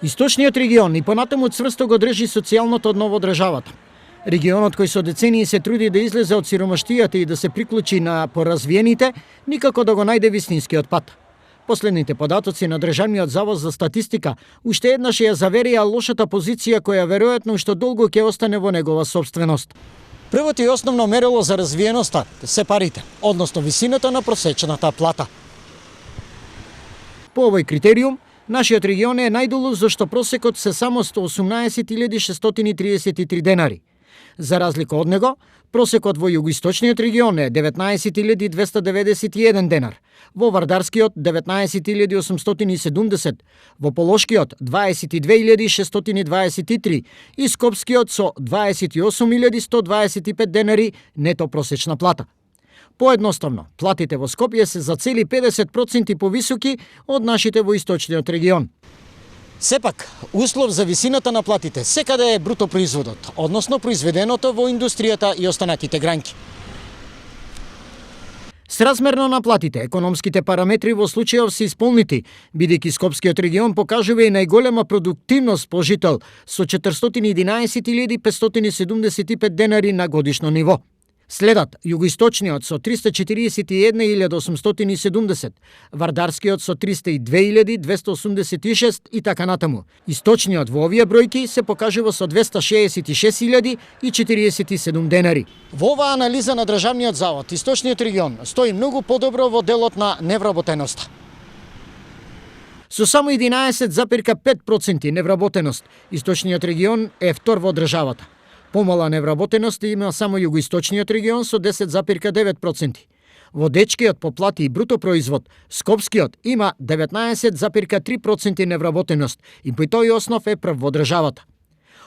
Источниот регион и понатаму цврсто го држи социјалното дно во државата. Регионот кој со децении се труди да излезе од сиромаштијата и да се приклучи на поразвиените, никако да го најде вистинскиот пат. Последните податоци на Државниот завод за статистика уште еднаш ја заверија лошата позиција која веројатно уште долго ќе остане во негова собственост. Првото и основно мерило за развиеноста се парите, односно висината на просечната плата. По овој критериум, нашиот регион е најдолу зашто просекот се само 118.633 денари. За разлика од него, просекот во југоисточниот регион е 19.291 денар, во Вардарскиот 19.870, во Полошкиот 22.623 и Скопскиот со 28.125 денари нето просечна плата. Поедноставно, платите во Скопје се за цели 50% повисоки од нашите во источниот регион. Сепак, услов за висината на платите секаде е бруто производот, односно произведеното во индустријата и останатите гранки. Сразмерно на платите, економските параметри во случајов се исполнити, бидејќи Скопскиот регион покажува и најголема продуктивност по жител со 411.575 денари на годишно ниво. Следат југоисточниот со 341.870, Вардарскиот со 302.286 и така натаму. Источниот во овие бројки се покажува со 266.047 денари. Во оваа анализа на Државниот завод, Источниот регион стои многу подобро во делот на невработеноста. Со само 11,5% невработеност, Источниот регион е втор во државата. Помала невработеност има само југоисточниот регион со 10,9%. Во дечкиот по плати и бруто производ, Скопскиот има 19,3% невработеност и по тој основ е прв во државата.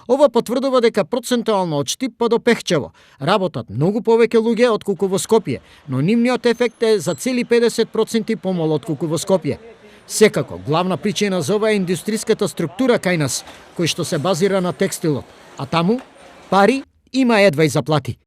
Ова потврдува дека процентуално од Штип па до Пехчево работат многу повеќе луѓе отколку во Скопје, но нивниот ефект е за цели 50% помало отколку во Скопје. Секако, главна причина за ова е индустриската структура кај нас, кој што се базира на текстилот, а таму пари има едва и заплати.